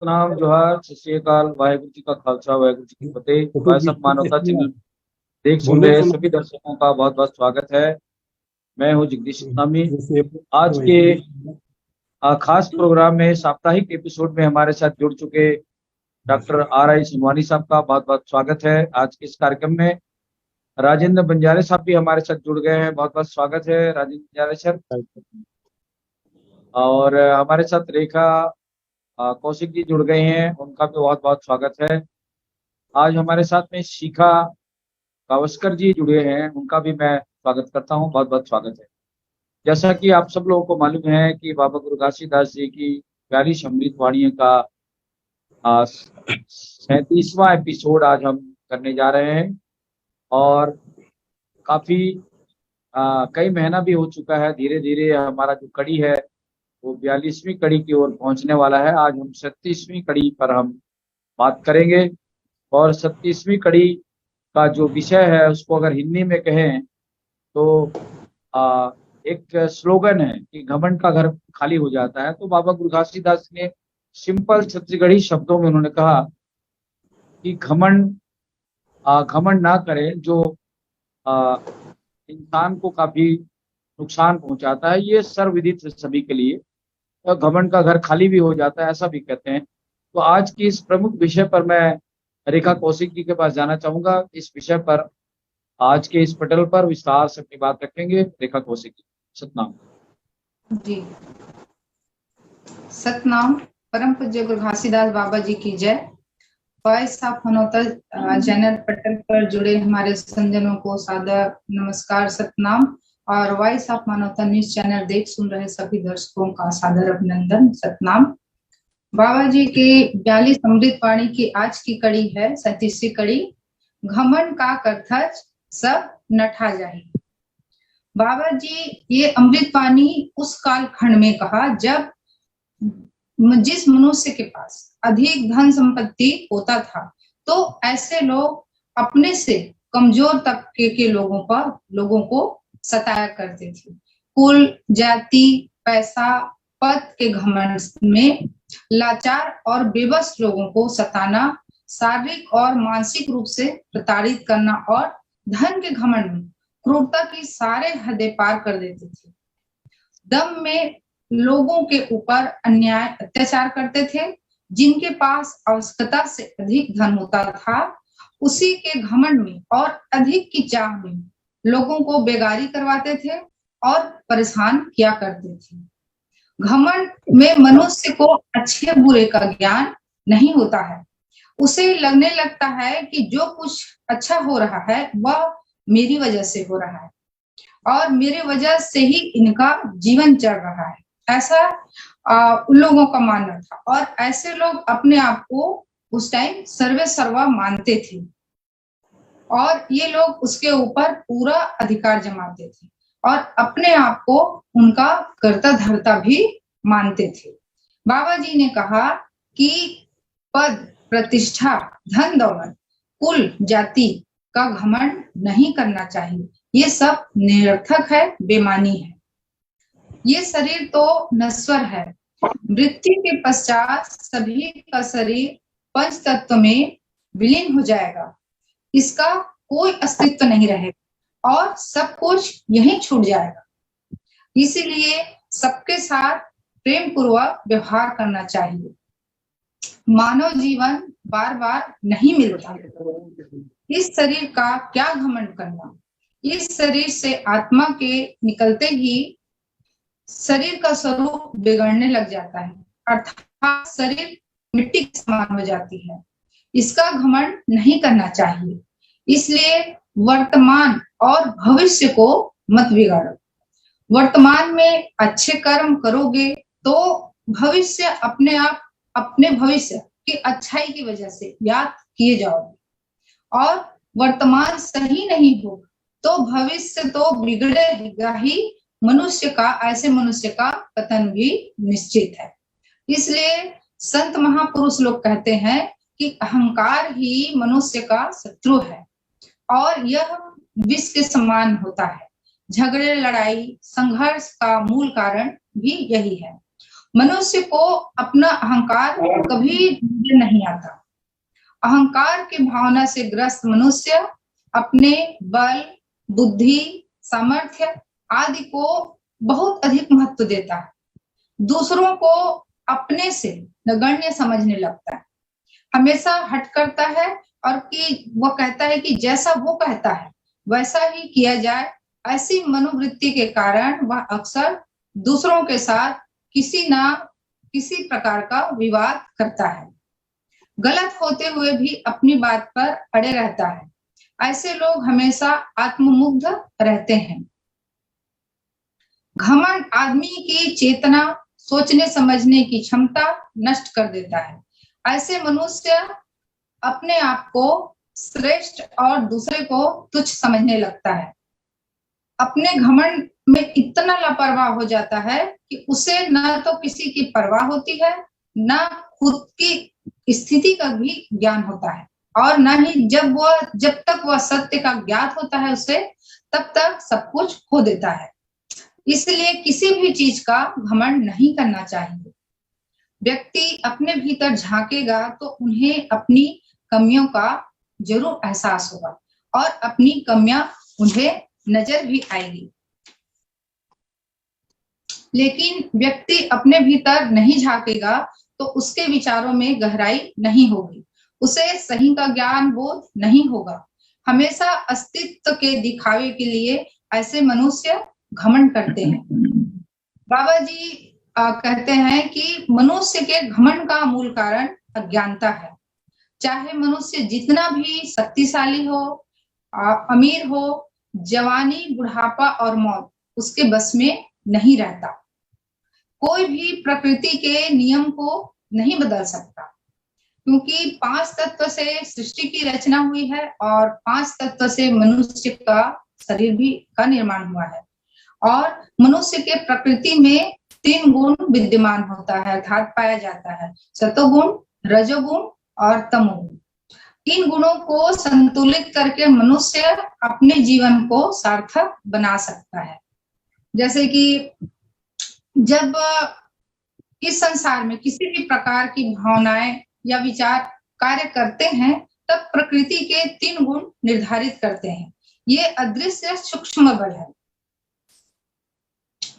सतनाम जोहार सत श्री अकाल वाहेगुरु जी का खालसा वाहेगुरु जी की फतेह। भाई सब मानवता चैनल देख सुन रहे सभी दर्शकों का बहुत बहुत स्वागत है। मैं हूं जगदीश सतनामी। आज के खास प्रोग्राम में साप्ताहिक एपिसोड में हमारे साथ जुड़ चुके डॉक्टर R.I. सुनवानी साहब का बहुत बहुत स्वागत है। आज के इस कार्यक्रम में राजेंद्र बंजारे साहब भी हमारे साथ जुड़ गए हैं। बहुत बहुत स्वागत है राजेंद्र बंजारे सर। और हमारे साथ रेखा कौशिक जी जुड़ गए हैं, उनका भी बहुत बहुत स्वागत है। आज हमारे साथ में शिखा गावस्कर जी जुड़े हैं, उनका भी मैं स्वागत करता हूं। बहुत बहुत स्वागत है। जैसा कि आप सब लोगों को मालूम है कि बाबा गुरु घासीदास जी की 42 अमृत वाणियों का 37वां एपिसोड आज हम करने जा रहे हैं। और काफी कई महीना भी हो चुका है। धीरे धीरे हमारा जो कड़ी है वो 42वीं कड़ी की ओर पहुंचने वाला है। आज हम 36वीं कड़ी पर हम बात करेंगे। और 36वीं कड़ी का जो विषय है उसको अगर हिंदी में कहें तो एक स्लोगन है कि घमंड का घर खाली हो जाता है। तो बाबा गुरु घासीदास ने सिंपल छत्तीसगढ़ी शब्दों में उन्होंने कहा कि घमंड घमंड ना करें जो इंसान को काफी नुकसान पहुंचाता है। ये सर्वविदित है सभी के लिए। तो घमंड का घर खाली भी हो जाता है ऐसा भी कहते हैं। तो आज की इस प्रमुख विषय पर मैं रेखा कौशिक जी के पास जाना चाहूंगा। इस विषय पर आज के इस पटल पर विस्तार से अपनी बात रखेंगे रेखा कौशिक जी। सतनाम जी। सतनाम। परम पूज्य गुरु घासीदास बाबा जी की जय। वॉइस ऑफ मनोता चैनल पटल पर जुड़े हमारे संजनों को सादर नमस्कार सतनाम। और वॉइस ऑफ मनोता न्यूज चैनल देख सुन रहे सभी दर्शकों का सादर अभिनंदन सतनाम। बाबा जी के 42 अमृत वाणी की आज की कड़ी है 37वीं कड़ी, घमंड का करथच सब नठा जाए। बाबा जी ये अमृत वाणी उस काल खंड में कहा जब जिस मनुष्य के पास अधिक धन संपत्ति होता था तो ऐसे लोग अपने से कमजोर तबके के लोगों को सताया करते थे। कुल, जाति, पैसा, पद के घमंड में लाचार और बेबस लोगों को सताना, शारीरिक और मानसिक रूप से प्रताड़ित करना और धन के घमंड में क्रूरता की सारे हदें पार कर देते थे। दम में लोगों के ऊपर अन्याय अत्याचार करते थे। जिनके पास आवश्यकता से अधिक धन होता था उसी के घमंड में और अधिक की चाह में लोगों को बेगारी करवाते थे और परेशान किया करते थे। घमंड में मनुष्य को अच्छे बुरे का ज्ञान नहीं होता है। उसे लगने लगता है कि जो कुछ अच्छा हो रहा है वह मेरी वजह से हो रहा है और मेरे वजह से ही इनका जीवन चल रहा है, ऐसा उन लोगों का मानना था। और ऐसे लोग अपने आप को उस टाइम सर्वे सर्वा मानते थे और ये लोग उसके ऊपर पूरा अधिकार जमाते थे और अपने आप को उनका कर्ता धर्ता भी मानते थे। बाबा जी ने कहा कि पद, प्रतिष्ठा, धन दौलत, कुल, जाति का घमंड नहीं करना चाहिए। ये सब निरर्थक है, बेमानी है। ये शरीर तो नश्वर है। मृत्यु के पश्चात सभी का शरीर पंच तत्व में विलीन हो जाएगा। इसका कोई अस्तित्व नहीं रहेगा और सब कुछ यहीं छूट जाएगा। इसीलिए सबके साथ प्रेम पूर्वक व्यवहार करना चाहिए। मानव जीवन बार बार नहीं मिलता। इस शरीर का क्या घमंड करना। इस शरीर से आत्मा के निकलते ही शरीर का स्वरूप बिगड़ने लग जाता है, अर्थात शरीर मिट्टी के समान हो जाती है। इसका घमंड नहीं करना चाहिए। इसलिए वर्तमान और भविष्य को मत बिगाड़ो। वर्तमान में अच्छे कर्म करोगे तो भविष्य अपने आप अपने भविष्य की अच्छाई की वजह से याद किए जाओगे और वर्तमान सही नहीं हो तो भविष्य तो बिगड़ेगा ही। ऐसे मनुष्य का पतन भी निश्चित है। इसलिए संत महापुरुष लोग कहते हैं कि अहंकार ही मनुष्य का शत्रु है और यह विष के समान होता है। झगड़े, लड़ाई, संघर्ष का मूल कारण भी यही है। मनुष्य को अपना अहंकार कभी नहीं आता। अहंकार की भावना से ग्रस्त मनुष्य अपने बल, बुद्धि, सामर्थ्य आदि को बहुत अधिक महत्व देता है। दूसरों को अपने से नगण्य समझने लगता है, हमेशा हट करता है और कि वह कहता है कि जैसा वो कहता है वैसा ही किया जाए। ऐसी मनोवृत्ति के कारण वह अक्सर दूसरों के साथ किसी न किसी प्रकार का विवाद करता है, गलत होते हुए भी अपनी बात पर अड़े रहता है। ऐसे लोग हमेशा आत्ममुग्ध रहते हैं। घमंड आदमी की चेतना, सोचने समझने की क्षमता नष्ट कर देता है। ऐसे मनुष्य अपने आप को श्रेष्ठ और दूसरे को तुच्छ समझने लगता है। अपने घमंड में इतना लापरवाह हो जाता है कि उसे न तो किसी की परवाह होती है, न खुद की स्थिति का भी ज्ञान होता है, और न ही जब तक वह सत्य का ज्ञात होता है उसे, तब तक सब कुछ खो देता है। इसलिए किसी भी चीज का घमंड नहीं करना चाहिए। व्यक्ति अपने भीतर झांकेगा तो उन्हें अपनी कमियों का जरूर एहसास होगा और अपनी कमियां उन्हें नजर भी आएगी। लेकिन व्यक्ति अपने भीतर नहीं झांकेगा तो उसके विचारों में गहराई नहीं होगी, उसे सही का ज्ञान बोध नहीं होगा। हमेशा अस्तित्व के दिखावे के लिए ऐसे मनुष्य घमंड करते हैं। बाबा जी कहते हैं कि मनुष्य के घमंड का मूल कारण अज्ञानता है। चाहे मनुष्य जितना भी शक्तिशाली हो, अमीर हो, जवानी, बुढ़ापा और मौत उसके बस में नहीं रहता। कोई भी प्रकृति के नियम को नहीं बदल सकता, क्योंकि 5 तत्व से सृष्टि की रचना हुई है और 5 तत्व से मनुष्य का शरीर भी का निर्माण हुआ है। और मनुष्य के प्रकृति में 3 गुण विद्यमान होता है, अर्थात पाया जाता है, सतोगुण, रजोगुण और तमोगुण। इन गुणों को संतुलित करके मनुष्य अपने जीवन को सार्थक बना सकता है। जैसे कि जब इस संसार में किसी भी प्रकार की भावनाएं या विचार कार्य करते हैं, तब प्रकृति के 3 गुण निर्धारित करते हैं। ये अदृश्य सूक्ष्म बल है।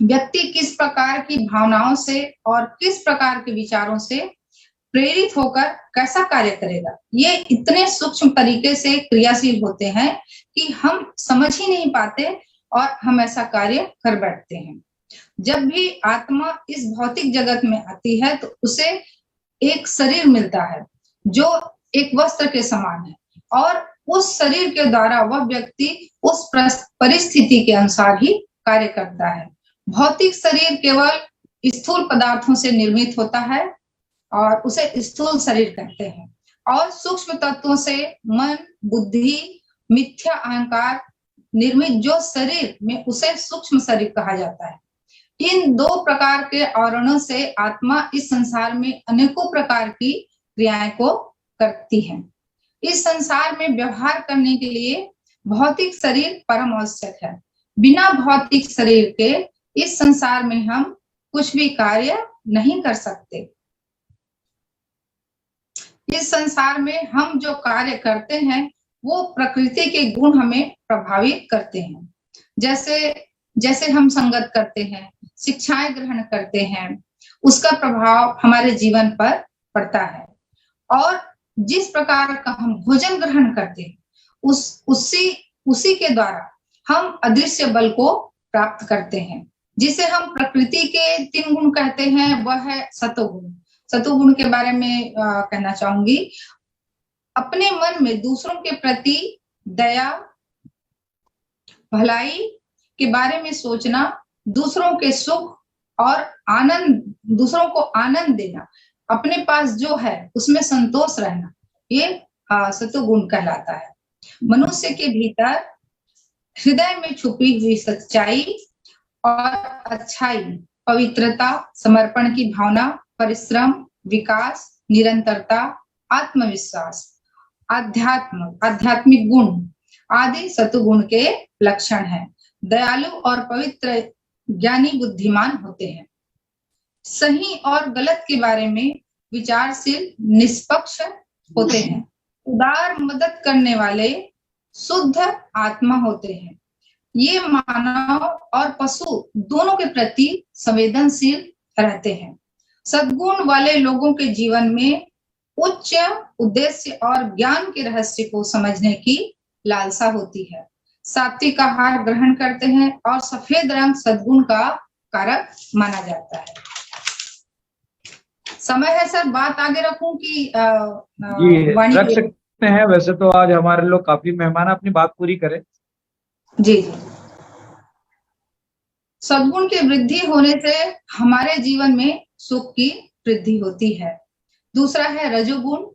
व्यक्ति किस प्रकार की भावनाओं से और किस प्रकार के विचारों से प्रेरित होकर कैसा कार्य करेगा, ये इतने सूक्ष्म तरीके से क्रियाशील होते हैं कि हम समझ ही नहीं पाते और हम ऐसा कार्य कर बैठते हैं। जब भी आत्मा इस भौतिक जगत में आती है तो उसे एक शरीर मिलता है जो एक वस्त्र के समान है, और उस शरीर के द्वारा वह व्यक्ति उस परिस्थिति के अनुसार ही कार्य करता है। भौतिक शरीर केवल स्थूल पदार्थों से निर्मित होता है और उसे स्थूल शरीर कहते हैं, और सूक्ष्म तत्वों से मन, बुद्धि, मिथ्या अहंकार निर्मित जो शरीर में उसे सूक्ष्म शरीर कहा जाता है। इन 2 प्रकार के आवरणों से आत्मा इस संसार में अनेकों प्रकार की क्रियाएं को करती है। इस संसार में व्यवहार करने के लिए भौतिक शरीर परम आवश्यक है। बिना भौतिक शरीर के इस संसार में हम कुछ भी कार्य नहीं कर सकते। इस संसार में हम जो कार्य करते हैं वो प्रकृति के गुण हमें प्रभावित करते हैं। जैसे हम संगत करते हैं, शिक्षाएं ग्रहण करते हैं, उसका प्रभाव हमारे जीवन पर पड़ता है। और जिस प्रकार का हम भोजन ग्रहण करते हैं उसी के द्वारा हम अदृश्य बल को प्राप्त करते हैं, जिसे हम प्रकृति के 3 गुण कहते हैं, वह है सतोगुण। सतोगुण के बारे में कहना चाहूंगी, अपने मन में दूसरों के प्रति दया, भलाई के बारे में सोचना, दूसरों के सुख और आनंद, दूसरों को आनंद देना, अपने पास जो है उसमें संतोष रहना, ये सतोगुण कहलाता है। मनुष्य के भीतर हृदय में छुपी हुई सच्चाई और अच्छाई, पवित्रता, समर्पण की भावना, परिश्रम, विकास, निरंतरता, आत्मविश्वास, आध्यात्मिक गुण आदि सतुगुण के लक्षण हैं। दयालु और पवित्र, ज्ञानी, बुद्धिमान होते हैं। सही और गलत के बारे में विचारशील, निष्पक्ष होते हैं। उदार मदद करने वाले शुद्ध आत्मा होते हैं। ये मानव और पशु दोनों के प्रति संवेदनशील रहते हैं। सद्गुण वाले लोगों के जीवन में उच्च उद्देश्य और ज्ञान के रहस्य को समझने की लालसा होती है। सात्विक आहार ग्रहण करते हैं और सफेद रंग सद्गुण का कारक माना जाता है। समय है सर, बात आगे रखूं कि जी रख सकते हैं। वैसे तो आज हमारे लोग काफी मेहमान, अपनी बात पूरी करें। जी जी। सद्गुण की वृद्धि होने से हमारे जीवन में सुख की वृद्धि होती है। दूसरा है रजोगुण।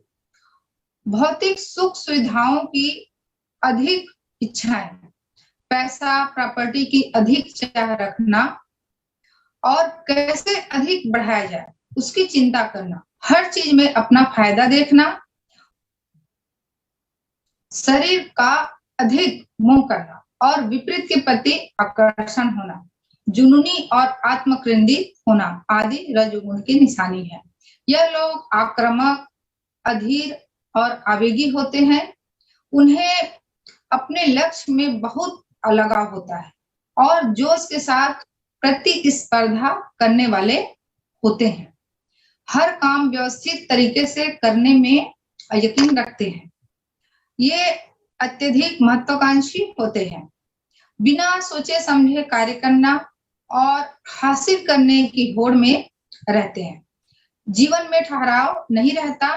भौतिक सुख सुविधाओं की अधिक इच्छाएं, पैसा, प्रॉपर्टी की अधिक चाह रखना और कैसे अधिक बढ़ाया जाए उसकी चिंता करना, हर चीज में अपना फायदा देखना, शरीर का अधिक मोह करना और विपरीत के प्रति आकर्षण होना, जुनूनी और आत्मकेंद्रित होना आदि रजोगुण की निशानी है। यह लोग आक्रामक, अधीर और आवेगी होते हैं। उन्हें अपने लक्ष्य में बहुत लगाव होता है और जोश के साथ प्रतिस्पर्धा करने वाले होते हैं। हर काम व्यवस्थित तरीके से करने में यकीन रखते हैं। ये अत्यधिक महत्वाकांक्षी होते हैं। बिना सोचे समझे कार्य करना और हासिल करने की होड़ में रहते हैं। जीवन में ठहराव नहीं रहता।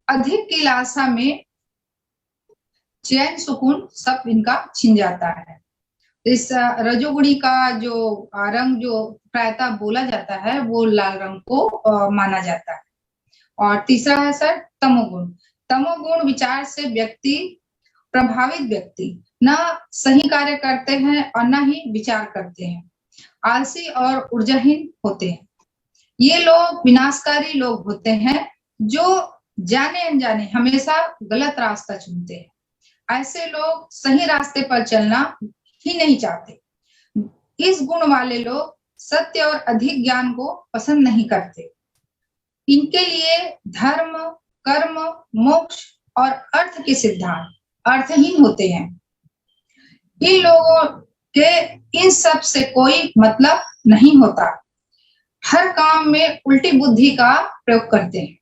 अधिक की लालसा में चैन सुकून सब इनका छिन जाता है। इस रजोगुणी का जो रंग जो प्रायतः बोला जाता है वो लाल रंग को माना जाता है। और तीसरा है सर तमोगुण। तमोगुण विचार से प्रभावित व्यक्ति न सही कार्य करते हैं और न ही विचार करते हैं। आलसी और ऊर्जाहीन होते हैं। ये लोग विनाशकारी लोग होते हैं जो जाने अनजाने हमेशा गलत रास्ता चुनते हैं। ऐसे लोग सही रास्ते पर चलना ही नहीं चाहते। इस गुण वाले लोग सत्य और अधिक ज्ञान को पसंद नहीं करते। इनके लिए धर्म, कर्म, मोक्ष और अर्थ के सिद्धांत अर्थहीन होते हैं। इन लोगों के इन सब से कोई मतलब नहीं होता। हर काम में उल्टी बुद्धि का प्रयोग करते हैं।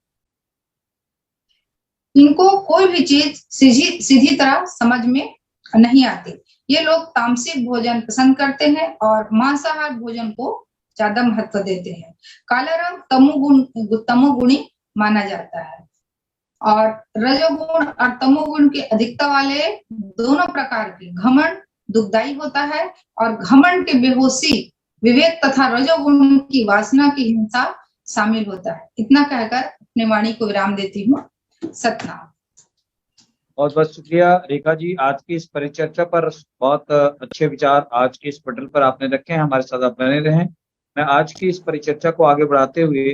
इनको कोई भी चीज सीधी तरह समझ में नहीं आती। ये लोग तामसिक भोजन पसंद करते हैं और मांसाहार भोजन को ज्यादा महत्व देते हैं। काला रंग तमोगुणी माना जाता है और रजोगुण और तमोगुण की अधिकता वाले दोनों प्रकार के घमंड दुखदायी होता है और घमंड के बेहोशी, विवेक तथा रजोगुण की वासना की हिंसा शामिल होता है। इतना कहकर अपने वाणी को विराम देती हूँ। सतनाम। बहुत बहुत शुक्रिया रेखा जी, आज की इस परिचर्चा पर बहुत अच्छे विचार आज के इस पटल पर आपने रखे हैं। हमारे साथ आप बने रहें। मैं आज की इस परिचर्चा को आगे बढ़ाते हुए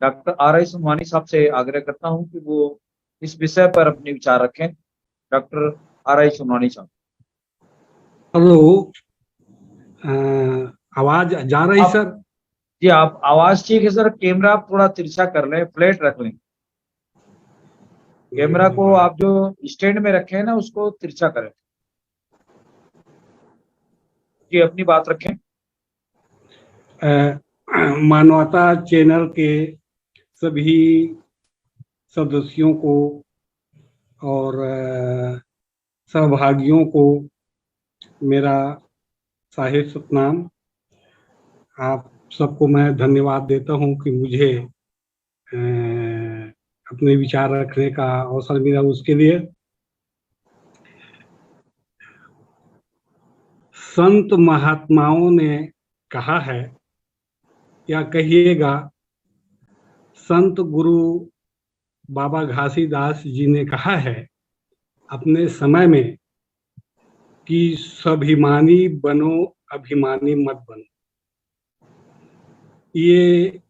डॉक्टर R.I. सोनवानी साहब से आग्रह करता हूं कि वो इस विषय पर अपने विचार रखें। Doctor R.I. सोनवानी साहब। हेलो, आवाज जा रही सर? जी आप आवाज ठीक है सर। कैमरा आप थोड़ा तिरछा कर लें, फ्लैट रख लें। कैमरा को आप जो स्टैंड में रखे हैं ना उसको तिरछा करें। जी अपनी बात रखें। मानवता चैनल के सभी सदस्यों को और सहभागियों को मेरा साहिर सतनाम। आप सबको मैं धन्यवाद देता हूं कि मुझे अपने विचार रखने का अवसर मिला। उसके लिए संत महात्माओं ने कहा है या कहिएगा संत गुरु बाबा घासीदास जी ने कहा है अपने समय में कि स्वाभिमानी बनो, अभिमानी मत बनो। ये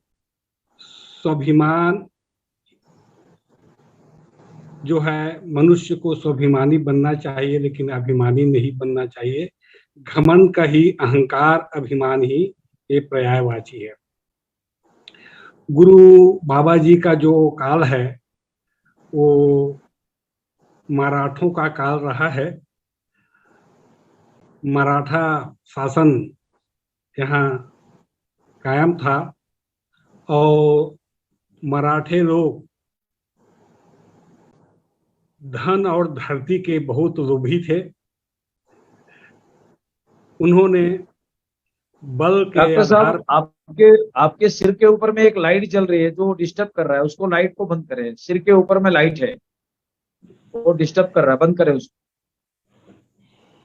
स्वाभिमान जो है, मनुष्य को स्वाभिमानी बनना चाहिए लेकिन अभिमानी नहीं बनना चाहिए। घमंड का ही, अहंकार, अभिमान ही ये पर्यायवाची है। गुरु बाबा जी का जो काल है वो मराठों का काल रहा है। मराठा शासन यहाँ कायम था और मराठे लोग धन और धरती के बहुत लोभी थे। उन्होंने बल के डॉक्टर आधार साहब, आपके आपके सिर के ऊपर में एक लाइट जल रही है जो डिस्टर्ब कर रहा है, उसको लाइट को बंद करें। सिर के ऊपर में लाइट है, वो डिस्टर्ब कर रहा है, बंद करें उसको।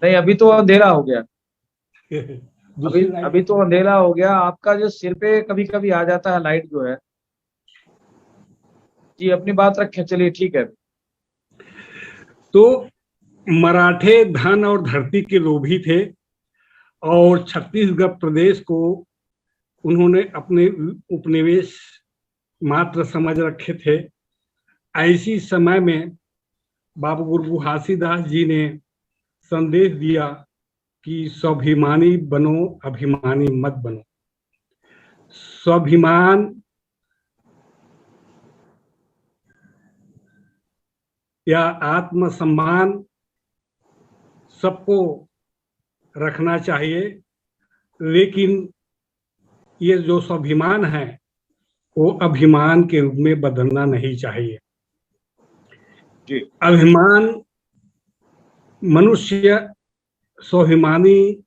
नहीं, अभी तो अंधेरा हो गया। अभी दूसरी लाइट अभी तो अंधेरा हो गया। आपका जो सिर पे कभी कभी आ जाता है लाइट जो है। जी, अपनी बात रखें, चलिए ठीक है। तो मराठे धन और धरती के लोभी थे और छत्तीसगढ़ प्रदेश को उन्होंने अपने उपनिवेश मात्र समझ रखे थे। ऐसी समय में बाबा गुरु घासीदास जी ने संदेश दिया कि स्वाभिमानी बनो, अभिमानी मत बनो। स्वाभिमान या आत्मसम्मान सबको रखना चाहिए, लेकिन ये जो स्वाभिमान है वो अभिमान के रूप में बदलना नहीं चाहिए। जी। अभिमान, मनुष्य स्वाभिमानी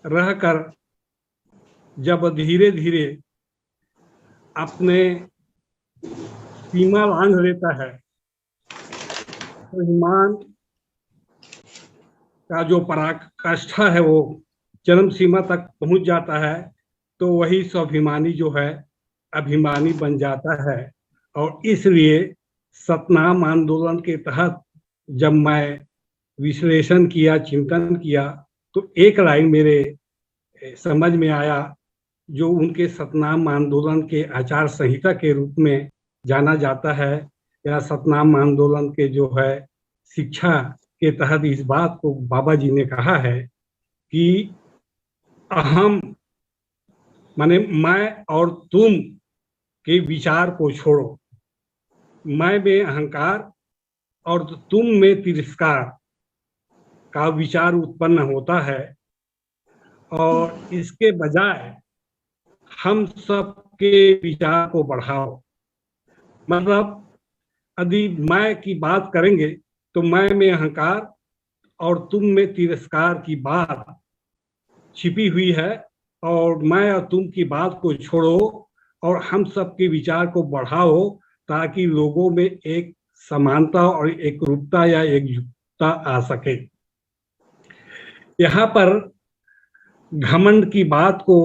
रहकर जब धीरे धीरे अपने सीमा लांघ लेता है, स्वाभिमान का जो पराकाष्ठा है वो चरम सीमा तक पहुंच जाता है, तो वही स्वाभिमानी जो है अभिमानी बन जाता है। और इसलिए सतनाम आंदोलन के तहत जब मैं विश्लेषण किया, चिंतन किया, तो एक लाइन मेरे समझ में आया जो उनके सतनाम आंदोलन के आचार संहिता के रूप में जाना जाता है, या सतनाम आंदोलन के जो है शिक्षा के तहत इस बात को बाबा जी ने कहा है कि अहम माने मैं और तुम के विचार को छोड़ो। मैं में अहंकार और तुम में तिरस्कार का विचार उत्पन्न होता है, और इसके बजाय हम सब के विचार को बढ़ाओ। मतलब यदि मैं की बात करेंगे तो मैं में अहंकार और तुम में तिरस्कार की बात छिपी हुई है, और मैं और तुम की बात को छोड़ो और हम सब के विचार को बढ़ाओ, ताकि लोगों में एक समानता और एक रूपता या एकजुटता आ सके। यहाँ पर घमंड की बात को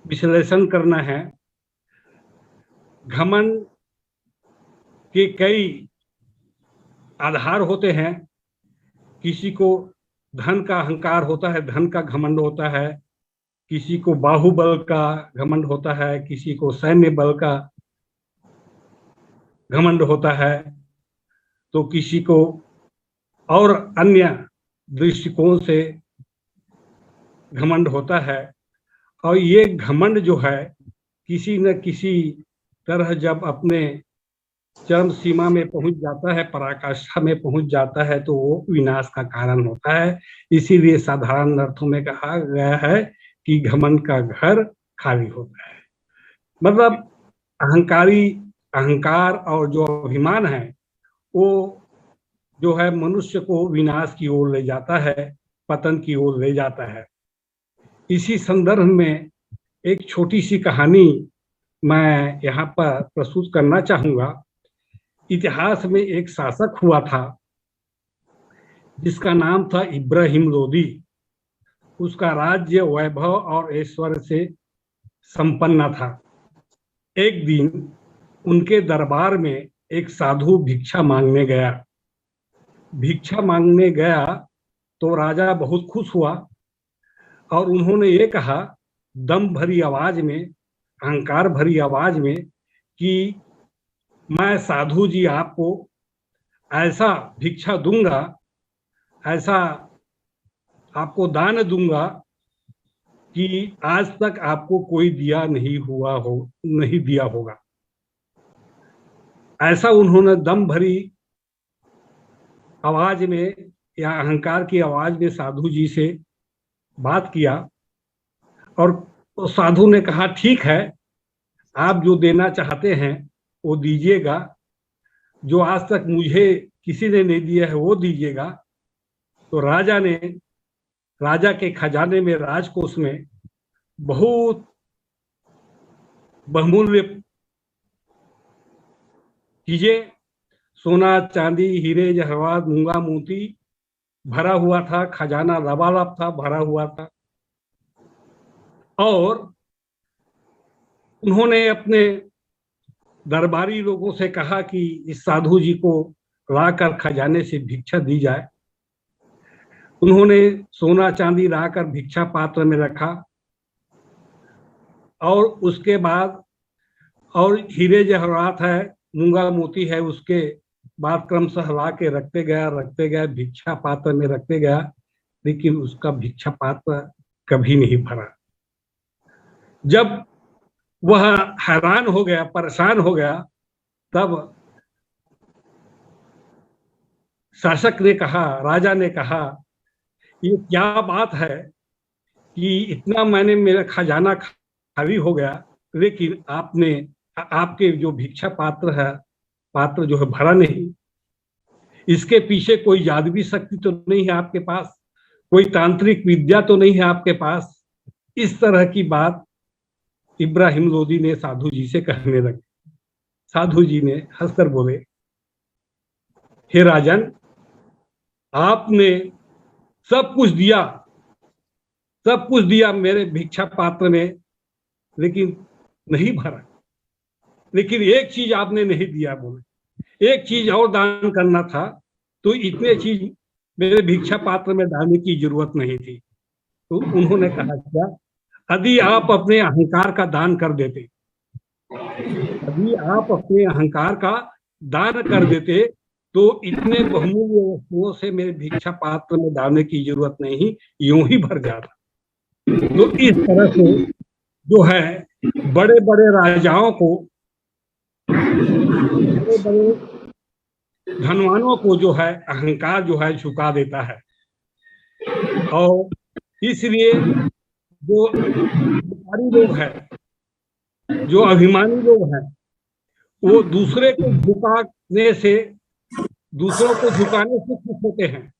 विश्लेषण करना है। घमंड के कई आधार होते हैं। किसी को धन का अहंकार होता है, धन का घमंड होता है। किसी को बाहुबल का घमंड होता है, किसी को सैन्य बल का घमंड होता है, तो किसी को और अन्य दृष्टिकोण से घमंड होता है। और ये घमंड जो है किसी न किसी तरह जब अपने चरम सीमा में पहुंच जाता है, पराकाष्ठा में पहुंच जाता है, तो वो विनाश का कारण होता है। इसीलिए साधारण अर्थों में कहा गया है कि घमंड का घर खाली होता है। मतलब अहंकार और जो अभिमान है वो जो है मनुष्य को विनाश की ओर ले जाता है, पतन की ओर ले जाता है। इसी संदर्भ में एक छोटी सी कहानी मैं यहाँ पर प्रस्तुत करना चाहूंगा। इतिहास में एक शासक हुआ था जिसका नाम था इब्राहिम लोदी। उसका राज्य वैभव और ऐश्वर्य से संपन्न था। एक दिन उनके दरबार में एक साधु भिक्षा मांगने गया। भिक्षा मांगने गया तो राजा बहुत खुश हुआ और उन्होंने ये कहा दम भरी आवाज में, अहंकार भरी आवाज में, कि मैं साधु जी आपको ऐसा भिक्षा दूंगा, ऐसा आपको दान दूंगा कि आज तक आपको कोई दिया नहीं दिया होगा। ऐसा उन्होंने दम भरी आवाज में या अहंकार की आवाज में साधु जी से बात किया, और तो साधु ने कहा ठीक है, आप जो देना चाहते हैं वो दीजिएगा, जो आज तक मुझे किसी ने नहीं दिया है वो दीजिएगा। तो राजा के खजाने में, राजकोष में बहुत बहुमूल्य चीजें, सोना चांदी हीरे जवाहरात मूंगा मोती भरा हुआ था, खजाना लबालब था, भरा हुआ था। और उन्होंने अपने दरबारी लोगों से कहा कि इस साधु जी को लाकर खजाने से भिक्षा दी जाए। उन्होंने सोना चांदी लाकर भिक्षा पात्र में रखा, और उसके बाद और हीरे जवाहरात है, मूंगा मोती है, उसके बाद क्रमशः ला के रखते गया, भिक्षा पात्र में रखते गया, लेकिन उसका भिक्षा पात्र कभी नहीं भरा। जब वह हैरान हो गया, परेशान हो गया, तब शासक ने कहा, राजा ने कहा, ये क्या बात है कि इतना मैंने मेरा खजाना खाली हो गया, लेकिन आपके जो भिक्षा पात्र जो है भरा नहीं। इसके पीछे कोई जादुई शक्ति तो नहीं है आपके पास, कोई तांत्रिक विद्या तो नहीं है आपके पास। इस तरह की बात इब्राहिम लोदी ने साधु जी से कहने लगे। साधु जी ने हंसकर बोले, हे राजन, आपने सब कुछ दिया मेरे भिक्षा पात्र में, लेकिन नहीं भरा। लेकिन एक चीज आपने नहीं दिया, बोले एक चीज और दान करना था, तो इतने चीज मेरे भिक्षा पात्र में डालने की जरूरत नहीं थी। तो उन्होंने कहा, क्या यदि आप अपने अहंकार का दान कर देते, तो इतने बहुमूल्य वस्तुओं से मेरे भिक्षा पात्र में डालने की जरूरत नहीं, यूं ही भर जाता। तो इस तरह से जो है बड़े बड़े राजाओं को, बड़े बड़े धनवानों को जो है अहंकार जो है झुका देता है। और इसलिए जो अहंकारी लोग हैं, जो अभिमानी लोग हैं, वो दूसरों को झुकाने से खुश होते हैं।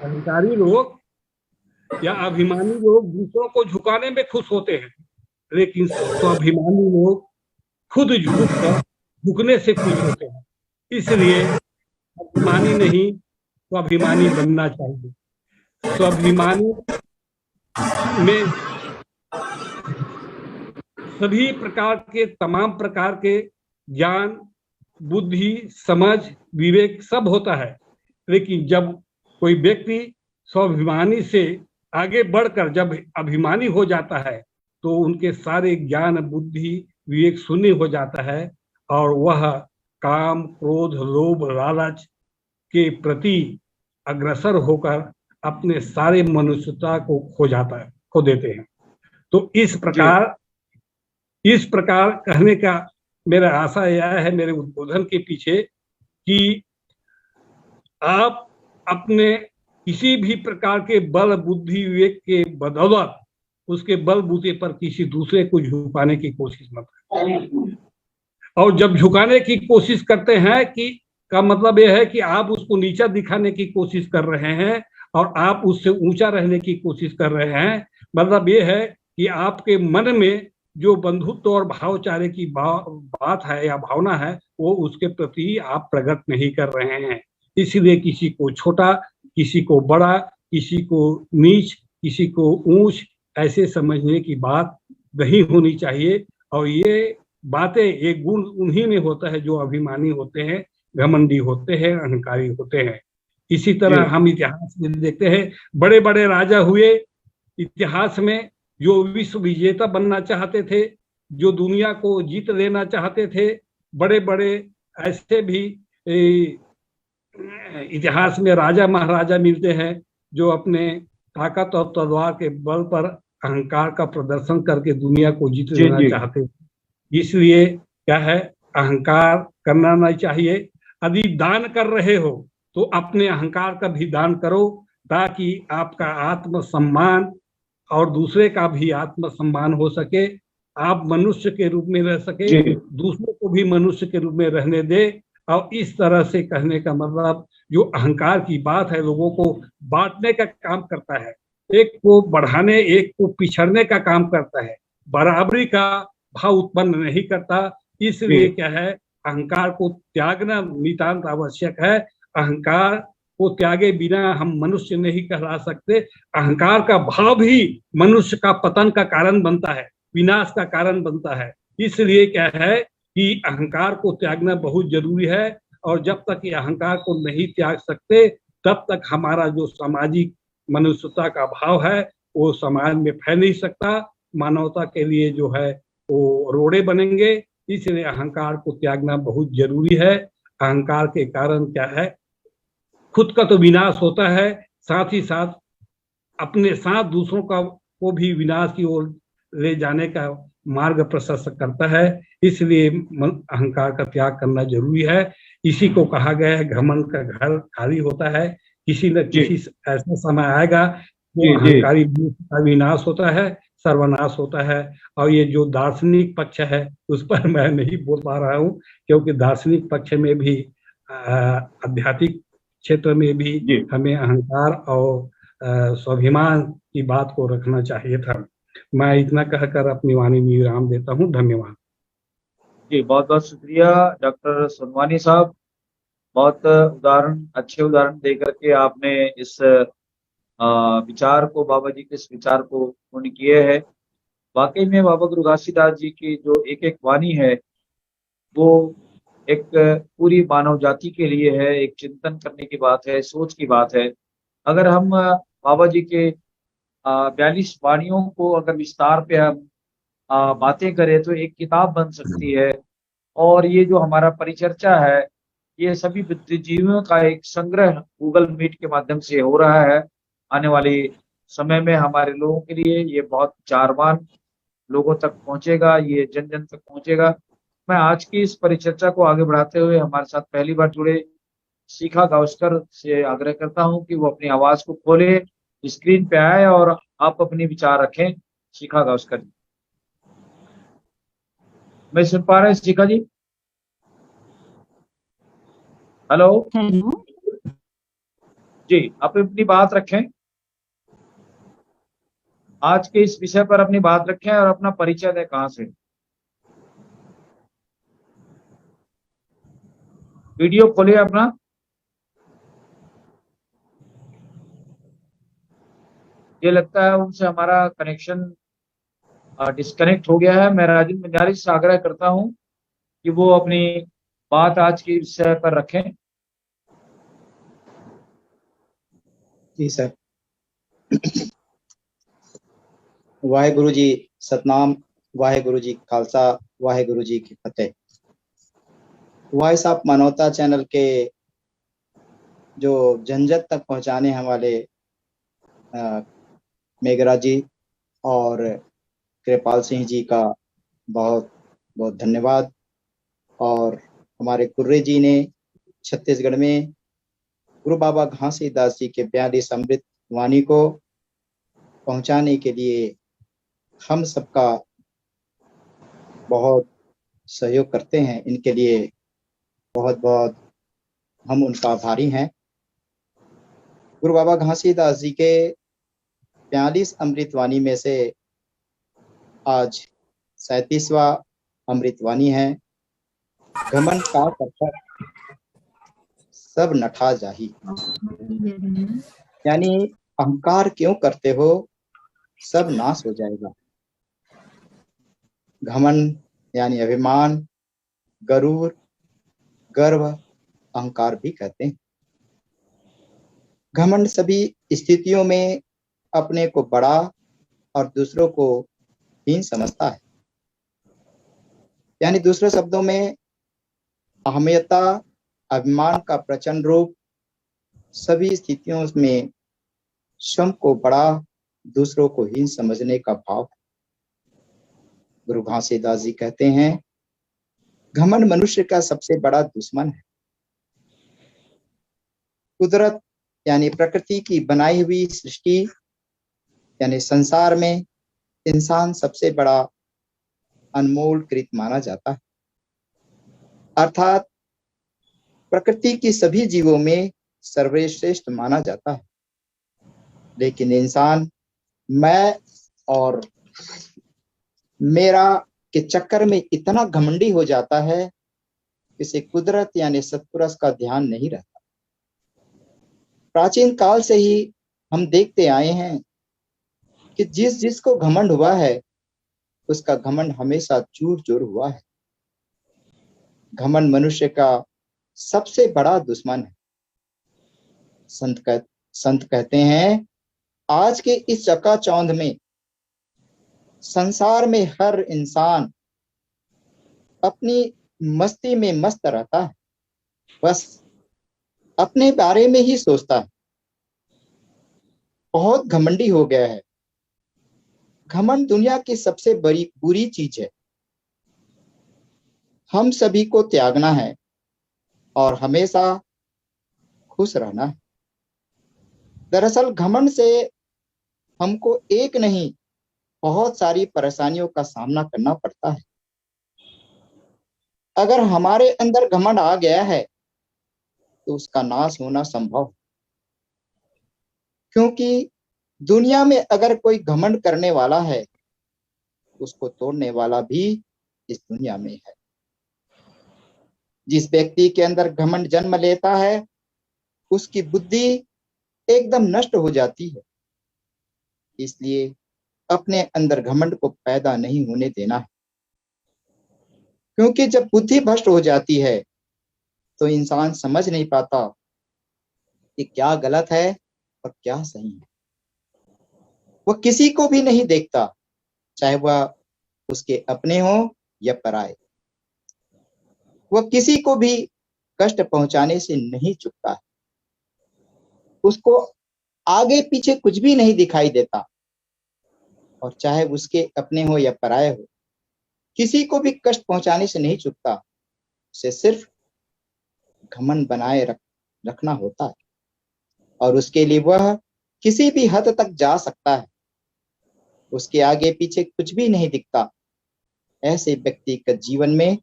अहंकारी लोग या अभिमानी लोग दूसरों को झुकाने में खुश होते हैं, लेकिन स्वाभिमानी लोग खुद झुकने से खुश होते हैं। इसलिए अभिमानी नहीं, स्वाभिमानी बनना चाहिए। स्वाभिमानी में सभी प्रकार के, तमाम प्रकार के ज्ञान, बुद्धि, समझ, विवेक सब होता है, लेकिन जब कोई व्यक्ति स्वाभिमानी से आगे बढ़कर जब अभिमानी हो जाता है, तो उनके सारे ज्ञान, बुद्धि, विवेक शून्य हो जाता है, और वह काम, क्रोध, लोभ, लालच के प्रति अग्रसर होकर अपने सारे मनुष्यता को खो देते हैं। तो इस प्रकार कहने का मेरा आशा यह है, मेरे उद्बोधन के पीछे, कि आप अपने किसी भी प्रकार के बल, बुद्धि, विवेक के बदौलत उसके बलबूते पर किसी दूसरे को झुकाने की कोशिश मत करें। और जब झुकाने की कोशिश करते हैं का मतलब यह है कि आप उसको नीचा दिखाने की कोशिश कर रहे हैं और आप उससे ऊंचा रहने की कोशिश कर रहे हैं। मतलब ये है कि आपके मन में जो बंधुत्व और भावचारे की बात है या भावना है, वो उसके प्रति आप प्रकट नहीं कर रहे हैं। इसलिए किसी को छोटा, किसी को बड़ा, किसी को नीच, किसी को ऊंच ऐसे समझने की बात नहीं होनी चाहिए। और ये बातें, एक गुण उन्हीं में होता है जो अभिमानी होते हैं, घमंडी होते हैं, अहंकारी होते हैं। इसी तरह हम इतिहास में देखते हैं, बड़े बड़े राजा हुए इतिहास में, जो विश्व विजेता बनना चाहते थे, जो दुनिया को जीत लेना चाहते थे। बड़े बड़े ऐसे भी इतिहास में राजा महाराजा मिलते हैं जो अपने ताकत और तलवार के बल पर अहंकार का प्रदर्शन करके दुनिया को जीत जी लेना जी चाहते हैं। इसलिए क्या है, अहंकार करना नहीं चाहिए। यदि दान कर रहे हो तो अपने अहंकार का भी दान करो, ताकि आपका आत्मसम्मान और दूसरे का भी आत्मसम्मान हो सके, आप मनुष्य के रूप में रह सके, जी दूसरों को भी मनुष्य के रूप में रहने दे। और इस तरह से कहने का मतलब, जो अहंकार की बात है लोगों को बांटने का काम करता है, एक को बढ़ाने एक को पिछड़ने का काम करता है, बराबरी का भाव उत्पन्न नहीं करता। इसलिए जी क्या है, अहंकार को त्यागना नितांत आवश्यक है। अहंकार को त्यागे बिना हम मनुष्य नहीं कहला सकते। अहंकार का भाव ही मनुष्य का पतन का कारण बनता है, विनाश का कारण बनता है। इसलिए क्या है कि अहंकार को त्यागना बहुत जरूरी है। और जब तक ये अहंकार को नहीं त्याग सकते, तब तक हमारा जो सामाजिक मनुष्यता का भाव है वो समाज में फैल नहीं सकता। मानवता के लिए जो है वो रोड़े बनेंगे। इसलिए अहंकार को त्यागना बहुत जरूरी है। अहंकार के कारण क्या है, खुद का तो विनाश होता है, साथ ही साथ अपने साथ दूसरों का को भी विनाश की ओर ले जाने का मार्ग प्रशस्त करता है। इसलिए अहंकार का त्याग करना जरूरी है। इसी को कहा गया है, घमंड का घर खाली होता है। किसी न जी किसी ऐसा समय आएगा जी वो जी अहंकारी का विनाश होता है, सर्वनाश होता है। और ये जो दार्शनिक पक्ष है उस पर मैं नहीं बोल पा रहा हूँ, क्योंकि दार्शनिक पक्ष में भी आध्यात्मिक क्षेत्र में भी जी हमें अहंकार और स्वाभिमान की बात को रखना चाहिए था। मैं इतना कहकर अपनी वाणी में विराम देता हूँ। धन्यवाद। जी, बहुत बहुत शुक्रिया डॉक्टर सोनवानी साहब। बहुत अच्छे उदाहरण दे करके आपने इस विचार को, बाबा जी के इस विचार को पूर्ण किए है। वाकई में बाबा गुरु घासीदास जी की जो एक एक वाणी है वो एक पूरी मानव जाति के लिए है, एक चिंतन करने की बात है, सोच की बात है। अगर हम बाबा जी के 42 वाणियों को अगर विस्तार पे हम बातें करें तो एक किताब बन सकती है। और ये जो हमारा परिचर्चा है, ये सभी बुद्धिजीवियों का एक संग्रह गूगल मीट के माध्यम से हो रहा है। आने वाले समय में हमारे लोगों के लिए ये बहुत चारवान लोगों तक पहुंचेगा, ये जन जन तक पहुंचेगा। मैं आज की इस परिचर्चा को आगे बढ़ाते हुए हमारे साथ पहली बार जुड़े शिखा गावस्कर से आग्रह करता हूं कि वो अपनी आवाज को खोले, स्क्रीन पे आए और आप अपनी विचार रखें। शिखा गावस्कर जी, मैं सुन पा रहे हैं शिखा जी? Hello hello. जी, आप अपनी बात रखें, आज के इस विषय पर अपनी बात रखें और अपना परिचय दें, कहां से। वीडियो खोलिए अपना। ये लगता है उनसे हमारा कनेक्शन डिस्कनेक्ट हो गया है। मैं राजन बंजारी से आग्रह करता हूं कि वो अपनी बात आज के विषय पर रखें। जी सर। वाहेगुरु जी सतनाम, वाहेगुरु जी खालसा, वाहेगुरु जी की फतेह। वॉइस ऑफ मानवता चैनल के जो जनजन तक पहुंचाने वाले मेघराज जी और कृपाल सिंह जी का बहुत बहुत धन्यवाद। और हमारे कुर्रे जी ने छत्तीसगढ़ में गुरु बाबा घासीदास जी के 42 अमृत वाणी को पहुंचाने के लिए हम सबका बहुत सहयोग करते हैं। इनके लिए बहुत बहुत हम उनका आभारी हैं। गुरु बाबा घासीदास जी के 42 अमृतवाणी में से आज 37वां अमृतवाणी है। घमंड का पत्थर सब नठा जाही, यानी अहंकार क्यों करते हो, सब नाश हो जाएगा। घमंड यानी अभिमान, गरूर, गर्व, अहंकार भी कहते हैं। घमंड सभी स्थितियों में अपने को बड़ा और दूसरों को हीन समझता है। यानी दूसरे शब्दों में अहमियता, अभिमान का प्रचंड रूप सभी स्थितियों में स्वयं को बड़ा, दूसरों को हीन समझने का भाव है। गुरु घासीदास जी कहते हैं, घमंड मनुष्य का सबसे बड़ा दुश्मन है। कुदरत यानी प्रकृति की बनाई हुई सृष्टि यानी संसार में इंसान सबसे बड़ा अनमोल कृत माना जाता है। अर्थात प्रकृति की सभी जीवों में सर्वश्रेष्ठ माना जाता है। लेकिन इंसान मैं और मेरा के चक्कर में इतना घमंडी हो जाता है कि इसे कुदरत यानी सत्पुरुष का ध्यान नहीं रहता। प्राचीन काल से ही हम देखते आए हैं कि जिसको घमंड हुआ है उसका घमंड हमेशा चूर चूर हुआ है। घमंड मनुष्य का सबसे बड़ा दुश्मन है। संत कहते हैं, आज के इस चकाचौंध में संसार में हर इंसान अपनी मस्ती में मस्त रहता है, बस अपने बारे में ही सोचता है। बहुत घमंडी हो गया है। घमंड दुनिया की सबसे बड़ी बुरी चीज है। हम सभी को त्यागना है और हमेशा खुश रहना है। दरअसल घमंड से हमको एक नहीं बहुत सारी परेशानियों का सामना करना पड़ता है। अगर हमारे अंदर घमंड आ गया है तो उसका नाश होना संभव है, क्योंकि दुनिया में अगर कोई घमंड करने वाला है उसको तोड़ने वाला भी इस दुनिया में है। जिस व्यक्ति के अंदर घमंड जन्म लेता है उसकी बुद्धि एकदम नष्ट हो जाती है। इसलिए अपने अंदर घमंड को पैदा नहीं होने देना है, क्योंकि जब बुद्धि भ्रष्ट हो जाती है तो इंसान समझ नहीं पाता कि क्या गलत है और क्या सही है। वह किसी को भी नहीं देखता, चाहे वह उसके अपने हो या पराए। वह किसी को भी कष्ट पहुंचाने से नहीं चूकता है। उसको आगे पीछे कुछ भी नहीं दिखाई देता, और चाहे उसके अपने हो या पराए हो, किसी को भी कष्ट पहुंचाने से नहीं चूकता। उसे सिर्फ घमंड बनाए रखना होता है, और उसके लिए वह किसी भी हद तक जा सकता है। उसके आगे पीछे कुछ भी नहीं दिखता। ऐसे व्यक्ति का जीवन में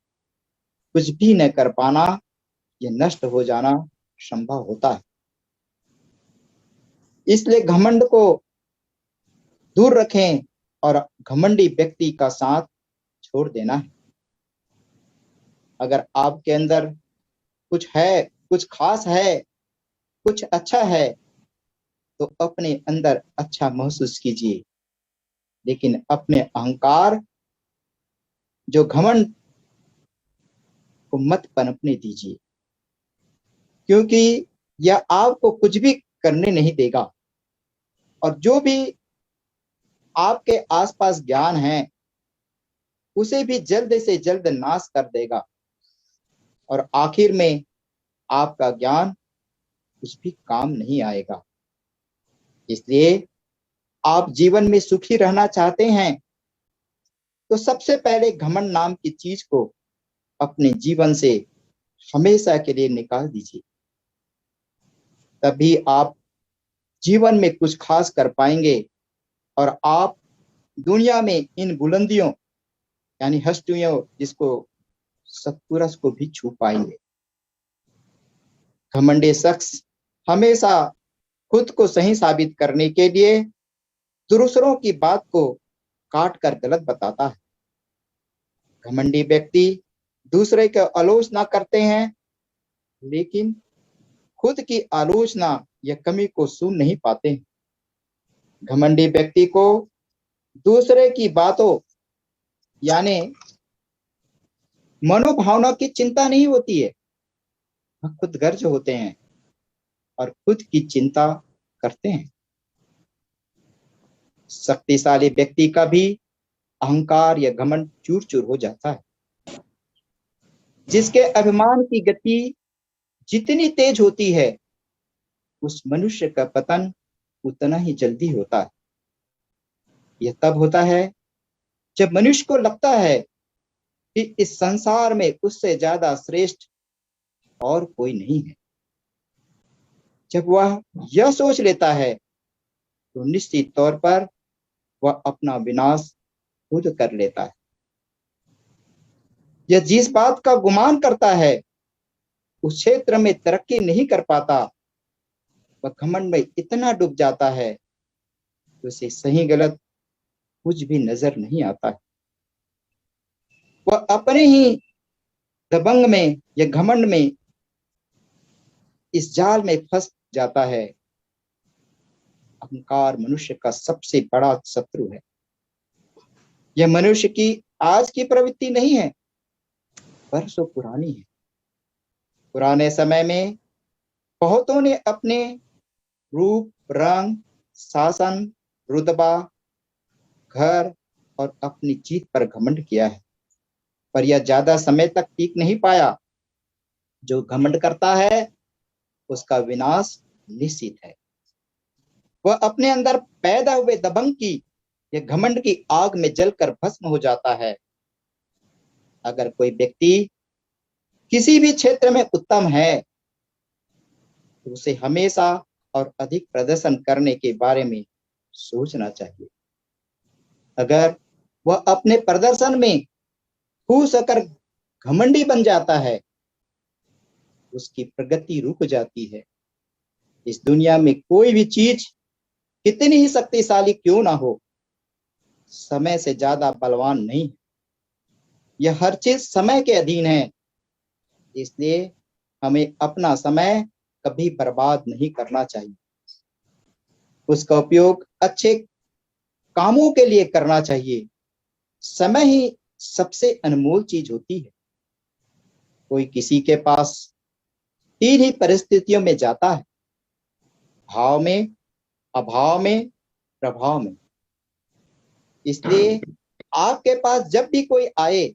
कुछ भी न कर पाना या नष्ट हो जाना संभव होता है। इसलिए घमंड को दूर रखें और घमंडी व्यक्ति का साथ छोड़ देना है। अगर आपके अंदर कुछ है, कुछ खास है, कुछ अच्छा है, तो अपने अंदर अच्छा महसूस कीजिए, लेकिन अपने अहंकार जो घमंड को मत पनपने दीजिए, क्योंकि यह आपको कुछ भी करने नहीं देगा। और जो भी आपके आसपास ज्ञान है उसे भी जल्द से जल्द नाश कर देगा, और आखिर में आपका ज्ञान कुछ भी काम नहीं आएगा। इसलिए आप जीवन में सुखी रहना चाहते हैं तो सबसे पहले घमंड नाम की चीज को अपने जीवन से हमेशा के लिए निकाल दीजिए। तभी आप जीवन में कुछ खास कर पाएंगे और आप दुनिया में इन बुलंदियों यानी हस्तियों जिसको सत्पुरुष को भी छू पाएंगे। घमंडी शख्स हमेशा खुद को सही साबित करने के लिए दूसरों की बात को काट कर गलत बताता है। घमंडी व्यक्ति दूसरे की आलोचना करते हैं, लेकिन खुद की आलोचना या कमी को सुन नहीं पाते। घमंडी व्यक्ति को दूसरे की बातों यानी मनोभावना की चिंता नहीं होती है। वह खुद गर्ज होते हैं और खुद की चिंता करते हैं। शक्तिशाली व्यक्ति का भी अहंकार या घमंड चूर चूर हो जाता है। जिसके अभिमान की गति जितनी तेज होती है, उस मनुष्य का पतन उतना ही जल्दी होता है। यह तब होता है जब मनुष्य को लगता है कि इस संसार में उससे ज्यादा श्रेष्ठ और कोई नहीं है। जब वह यह सोच लेता है तो निश्चित तौर पर वह अपना विनाश खुद कर लेता है। यह जिस बात का गुमान करता है उस क्षेत्र में तरक्की नहीं कर पाता, वह घमंड में इतना डूब जाता है कि उसे सही गलत कुछ भी नजर नहीं आता है। वह अपने ही दबंग में या घमंड में इस जाल में फंस जाता है। अहंकार मनुष्य का सबसे बड़ा शत्रु है। यह मनुष्य की आज की प्रवृत्ति नहीं है, वर्षों पुरानी है। पुराने समय में बहुतों ने अपने रूप, रंग, शासन, रुतबा, घर और अपनी जीत पर घमंड किया है, पर यह ज्यादा समय तक टिक नहीं पाया। जो घमंड करता है उसका विनाश निश्चित है। वह अपने अंदर पैदा हुए दबंग की या घमंड की आग में जलकर भस्म हो जाता है। अगर कोई व्यक्ति किसी भी क्षेत्र में उत्तम है तो उसे हमेशा और अधिक प्रदर्शन करने के बारे में सोचना चाहिए। अगर वह अपने प्रदर्शन में खुश होकर घमंडी बन जाता है, उसकी प्रगति रुक जाती है। इस दुनिया में कोई भी चीज कितनी ही शक्तिशाली क्यों ना हो, समय से ज्यादा बलवान नहीं है। यह हर चीज समय के अधीन है, इसलिए हमें अपना समय कभी बर्बाद नहीं करना चाहिए। उसका उपयोग अच्छे कामों के लिए करना चाहिए। समय ही सबसे अनमोल चीज होती है। कोई किसी के पास तीन ही परिस्थितियों में जाता है, भाव में, अभाव में, प्रभाव में। इसलिए आपके पास जब भी कोई आए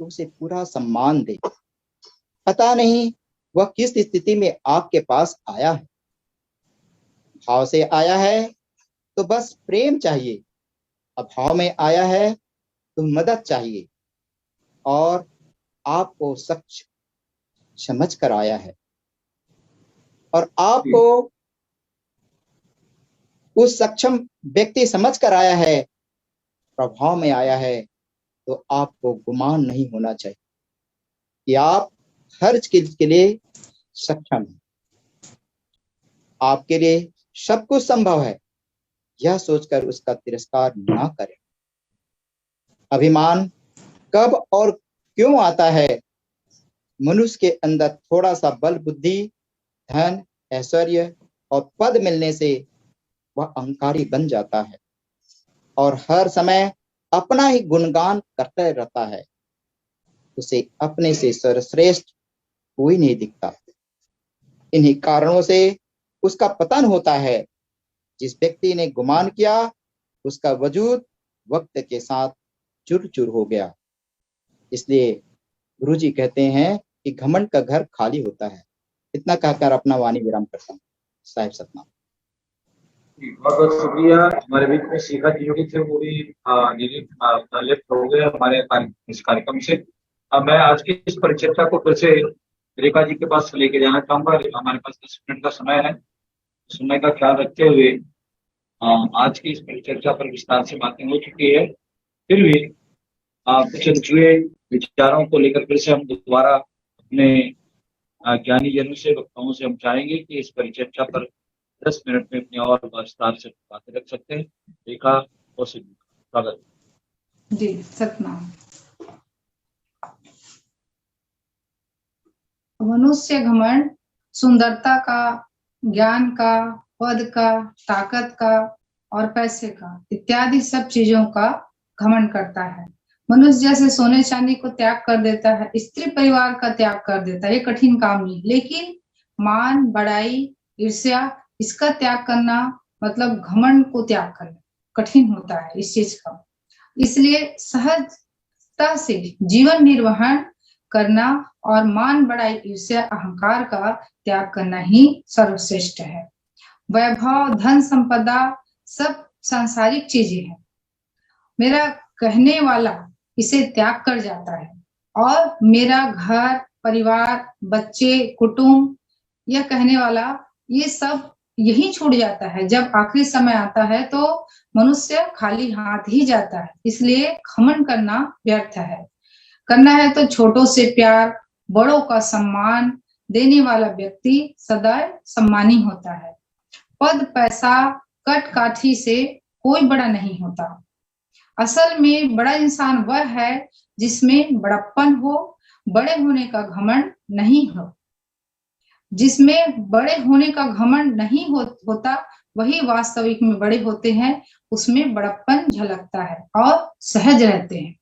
तो उसे पूरा सम्मान दे। पता नहीं वह किस स्थिति में आपके पास आया है। भाव से आया है तो बस प्रेम चाहिए, अभाव में आया है तो मदद चाहिए, और आपको सच समझ कर आया है और आपको उस सक्षम व्यक्ति समझ कर आया है, प्रभाव में आया है, तो आपको गुमान नहीं होना चाहिए कि आप हर चीज के लिए सक्षम हैं। आपके लिए सब कुछ संभव है, यह सोचकर उसका तिरस्कार ना करें। अभिमान कब और क्यों आता है? मनुष्य के अंदर थोड़ा सा बल, बुद्धि, धन, ऐश्वर्य और पद मिलने से वह अहंकारी बन जाता है और हर समय अपना ही गुणगान करते रहता है। उसे अपने से सर्वश्रेष्ठ कोई नहीं दिखता। इन्हीं कारणों से उसका पतन होता है। जिस व्यक्ति ने गुमान किया उसका वजूद वक्त के साथ चूर चूर हो गया। इसलिए गुरुजी कहते हैं कि घमंड का घर खाली होता है। इतना कहकर अपना वाणी विराम करता हूँ। साहिब सतनाम। बहुत बहुत शुक्रिया। हमारे बीच में शिखा जी जो थे वो भी लिफ्ट हो गए हमारे इस कार्यक्रम से। अब मैं आज की इस परिचर्चा को फिर से रेखा जी के पास लेके जाना चाहूंगा। हमारे पास 10 मिनट का समय है। समय का ख्याल रखते हुए आज की इस परिचर्चा पर विस्तार से बातें हो चुकी है। फिर भी कुछ अनछुए विचारों को लेकर फिर से हम दोबारा अपने ज्ञानी जनों से, वक्ताओं से हम चाहेंगे कि इस परिचर्चा पर 10 मिनट में अपनी और विस्तार से बातें रख सकते हैं। रेखा और स्वागत जी। सतनाम। मनुष्य घमंड सुंदरता का, ज्ञान का, पद का, ताकत का और पैसे का इत्यादि सब चीजों का घमंड करता है। मनुष्य जैसे सोने चांदी को त्याग कर देता है, स्त्री परिवार का त्याग कर देता है, ये कठिन काम नहीं। लेकिन मान, बड़ाई, ईर्ष्या, इसका त्याग करना मतलब घमंड को त्याग करना कठिन होता है इस चीज का। इसलिए सहजता से जीवन निर्वहन करना और मान, बड़ाई, ईर्ष्या, अहंकार का त्याग करना ही सर्वश्रेष्ठ है। वैभव, धन संपदा सब सांसारिक चीजें हैं। मेरा कहने वाला इसे त्याग कर जाता है और मेरा घर, परिवार, बच्चे, कुटुंब, यह कहने वाला ये सब यही छूट जाता है। जब आखिरी समय आता है तो मनुष्य खाली हाथ ही जाता है। इसलिए घमंड करना व्यर्थ है। करना है तो छोटों से प्यार, बड़ों का सम्मान देने वाला व्यक्ति सदैव सम्मानी होता है। पद, पैसा, कट काठी से कोई बड़ा नहीं होता। असल में बड़ा इंसान वह है जिसमें बड़प्पन हो, बड़े होने का घमंड नहीं हो। जिसमें बड़े होने का घमंड नहीं होता वही वास्तविक में बड़े होते हैं। उसमें बड़प्पन झलकता है और सहज रहते हैं।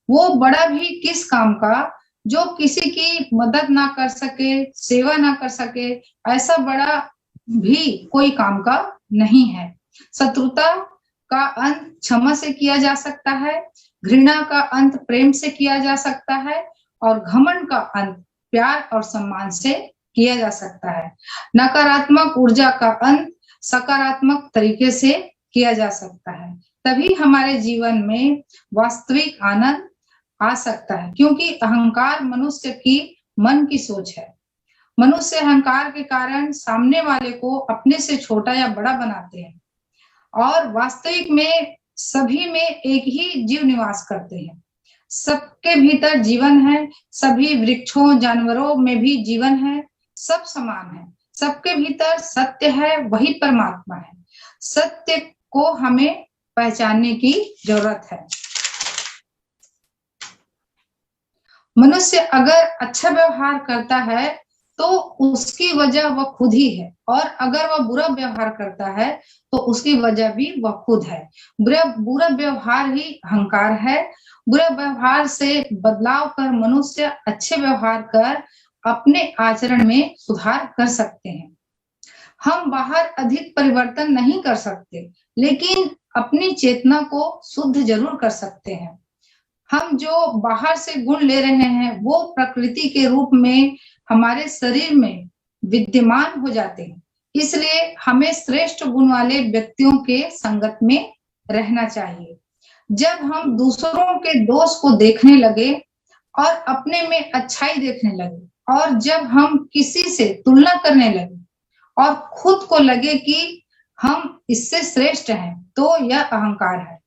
वो बड़ा भी किस काम का जो किसी की मदद ना कर सके, सेवा ना कर सके, ऐसा बड़ा भी कोई काम का नहीं है। शत्रुता का अंत क्षमा से किया जा सकता है, घृणा का अंत प्रेम से किया जा सकता है और घमंड का अंत प्यार और सम्मान से किया जा सकता है। नकारात्मक ऊर्जा का अंत सकारात्मक तरीके से किया जा सकता है। तभी हमारे जीवन में वास्तविक आनंद आ सकता है, क्योंकि अहंकार मनुष्य की मन की सोच है। मनुष्य अहंकार के कारण सामने वाले को अपने से छोटा या बड़ा बनाते हैं और वास्तविक में सभी में एक ही जीव निवास करते हैं। सबके भीतर जीवन है, सभी वृक्षों, जानवरों में भी जीवन है, सब समान है। सबके भीतर सत्य है, वही परमात्मा है। सत्य को हमें पहचानने की जरूरत है। मनुष्य अगर अच्छा व्यवहार करता है तो उसकी वजह वह खुद ही है, और अगर वह बुरा व्यवहार करता है तो उसकी वजह भी वह खुद है। बुरा व्यवहार ही अहंकार है। बुरा व्यवहार से बदलाव कर मनुष्य अच्छे व्यवहार कर अपने आचरण में सुधार कर सकते हैं। हम बाहर अधिक परिवर्तन नहीं कर सकते, लेकिन अपनी चेतना को शुद्ध जरूर कर सकते हैं। हम जो बाहर से गुण ले रहे हैं वो प्रकृति के रूप में हमारे शरीर में विद्यमान हो जाते हैं। इसलिए हमें श्रेष्ठ गुण वाले व्यक्तियों के संगत में रहना चाहिए। जब हम दूसरों के दोष को देखने लगे और अपने में अच्छाई देखने लगे, और जब हम किसी से तुलना करने लगे और खुद को लगे कि हम इससे श्रेष्ठ हैं, तो यह अहंकार है।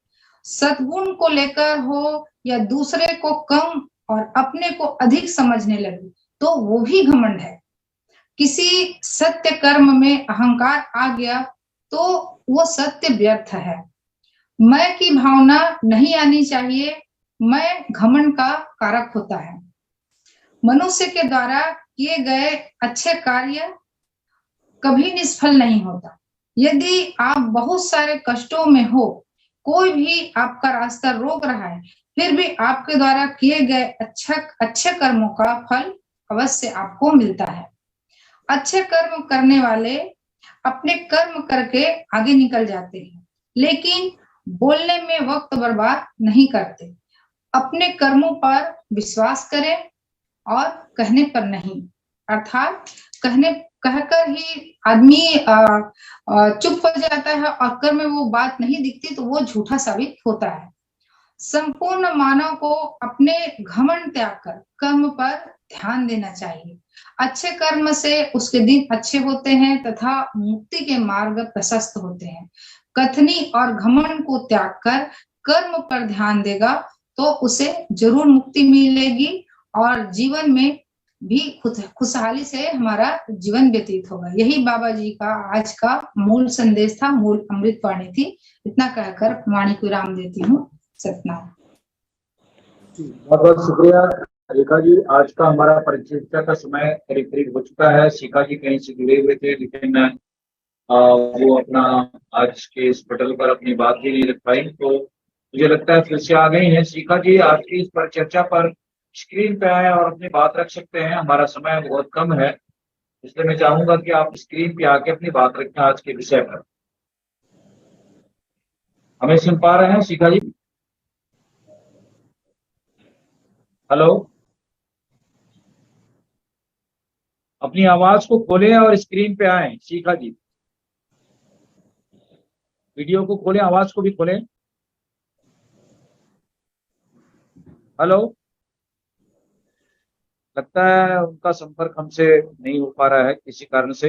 सद्गुण को लेकर हो या दूसरे को कम और अपने को अधिक समझने लगे तो वो भी घमंड है। किसी सत्य कर्म में अहंकार आ गया तो वो सत्य व्यर्थ है। मैं की भावना नहीं आनी चाहिए। मैं घमंड का कारक होता है। मनुष्य के द्वारा किए गए अच्छे कार्य कभी निष्फल नहीं होता। यदि आप बहुत सारे कष्टों में हो, कोई भी आपका रास्ता रोक रहा है, फिर भी आपके द्वारा किए गए अच्छे कर्मों का फल अवश्य आपको मिलता है। अच्छे कर्म करने वाले अपने कर्म करके आगे निकल जाते हैं, लेकिन बोलने में वक्त बर्बाद नहीं करते। अपने कर्मों पर विश्वास करें और कहने पर नहीं। अर्थात कहकर ही आदमी चुप हो जाता है और कर्म में वो बात नहीं दिखती तो वो झूठा साबित होता है। संपूर्ण मानव को अपने घमंड त्याग कर कर्म पर ध्यान देना चाहिए। अच्छे कर्म से उसके दिन अच्छे होते हैं तथा मुक्ति के मार्ग प्रशस्त होते हैं। कथनी और घमंड को त्याग कर कर्म पर ध्यान देगा तो उसे जरूर मुक्ति मिलेगी और जीवन में भी खुशहाली से हमारा जीवन व्यतीत होगा। यही बाबा जी का आज का मूल संदेश था, मूल अमृत वाणी थी। इतना कहकर वाणी को विराम देती हूँ। सतनाम। बहुत बहुत शुक्रिया रेखा जी। आज का हमारा परिचर्चा का समय करीब करीब हो चुका है। शिखा जी कहीं से जुड़े हुए थे, लेकिन वो अपना आज के इस पटल पर अपनी बात ही नहीं रख पाई, तो मुझे लगता है फिर से आ गई हैं। शिखा जी आज की इस परिचर्चा पर स्क्रीन पे आए और अपनी बात रख सकते हैं। हमारा समय बहुत कम है, इसलिए मैं चाहूंगा कि आप स्क्रीन पे आके अपनी बात रखें आज के विषय पर। हमें सुन पा रहे हैं शिखा जी? हेलो, अपनी आवाज को खोलें और स्क्रीन पे आए शिखा जी। वीडियो को खोलें, आवाज को भी खोलें। हेलो, लगता है उनका संपर्क हमसे नहीं हो पा रहा है किसी कारण से।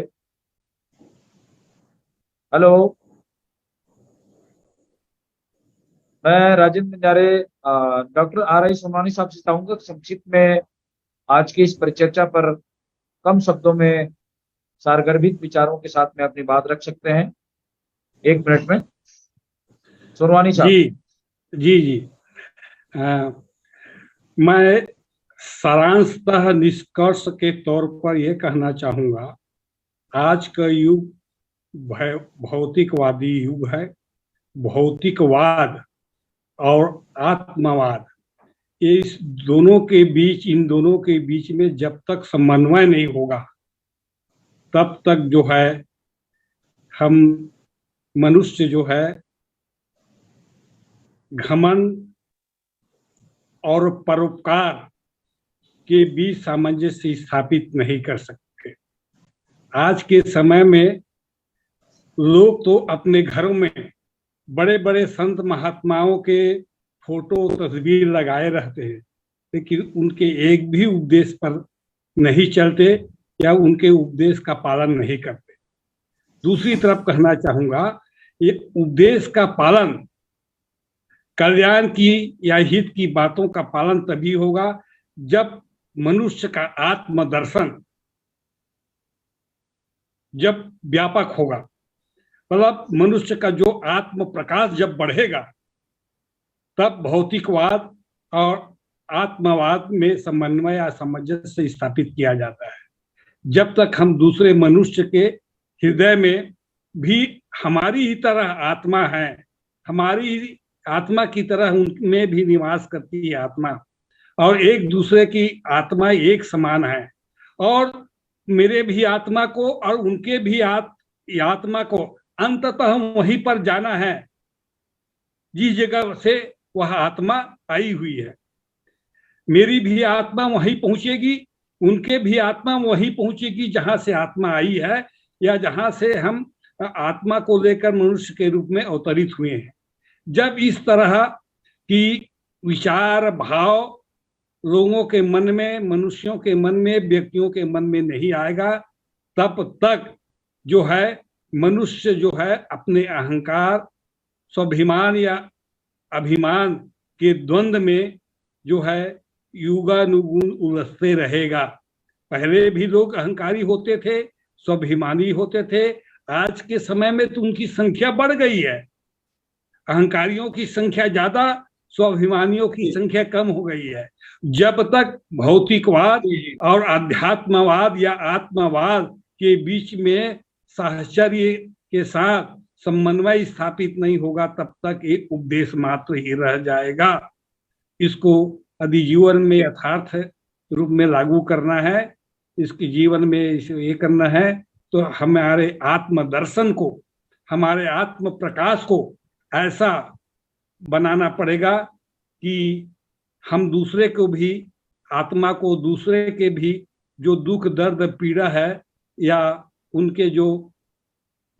हेलो, मैं राजेंद्र बंजारे डॉक्टर आर आई सोमानी साहब से चाहूंगा कि संक्षिप्त में आज की इस परिचर्चा पर कम शब्दों में सारगर्भित विचारों के साथ में अपनी बात रख सकते हैं 1 मिनट में। सोनवानी साहब। जी जी जी। मैं सारांशतः निष्कर्ष के तौर पर यह कहना चाहूंगा, आज का युग भौतिकवादी युग है। भौतिकवाद और आत्मवाद, इस दोनों के बीच, इन दोनों के बीच में जब तक समन्वय नहीं होगा तब तक जो है हम मनुष्य जो है घमंड और परोपकार के बीच सामंजस्य स्थापित नहीं कर सकते। आज के समय में लोग तो अपने घरों में बड़े बड़े संत महात्माओं के फोटो तस्वीर लगाए रहते हैं, लेकिन उनके एक भी उपदेश पर नहीं चलते या उनके उपदेश का पालन नहीं करते। दूसरी तरफ कहना चाहूंगा, ये उपदेश का पालन, कल्याण की या हित की बातों का पालन तभी होगा जब मनुष्य का आत्मदर्शन जब व्यापक होगा। मतलब मनुष्य का जो आत्म प्रकाश जब बढ़ेगा तब भौतिकवाद और आत्मवाद में समन्वय या सामंजस्य स्थापित किया जाता है। जब तक हम दूसरे मनुष्य के हृदय में भी हमारी ही तरह आत्मा है, हमारी आत्मा की तरह उनमें भी निवास करती है आत्मा, और एक दूसरे की आत्मा एक समान है, और मेरे भी आत्मा को और उनके भी आत्मा को अंततः वहीं पर जाना है जिस जगह से वह आत्मा आई हुई है। मेरी भी आत्मा वहीं पहुंचेगी, उनके भी आत्मा वहीं पहुंचेगी जहां से आत्मा आई है, या जहां से हम आत्मा को लेकर मनुष्य के रूप में अवतरित हुए हैं। जब इस तरह की विचार भाव लोगों के मन में, मनुष्यों के मन में, व्यक्तियों के मन में नहीं आएगा, तब तक जो है मनुष्य जो है अपने अहंकार, स्वाभिमान या अभिमान के द्वंद्व में जो है युगानुगुण उलझते रहेगा। पहले भी लोग अहंकारी होते थे, स्वाभिमानी होते थे। आज के समय में तो उनकी संख्या बढ़ गई है। अहंकारियों की संख्या ज्यादा, स्वाभिमानियों की संख्या कम हो गई है। जब तक भौतिकवाद और अध्यात्मवाद या आत्मवाद के बीच में साहचर्य के साथ समन्वय स्थापित नहीं होगा, तब तक एक उपदेश मात्र ही रह जाएगा। इसको यदि जीवन में यथार्थ रूप में लागू करना है, इसके जीवन में ये करना है, तो हमारे आत्मदर्शन को, हमारे आत्म प्रकाश को ऐसा बनाना पड़ेगा कि हम दूसरे को भी, आत्मा को, दूसरे के भी जो दुख दर्द पीड़ा है या उनके जो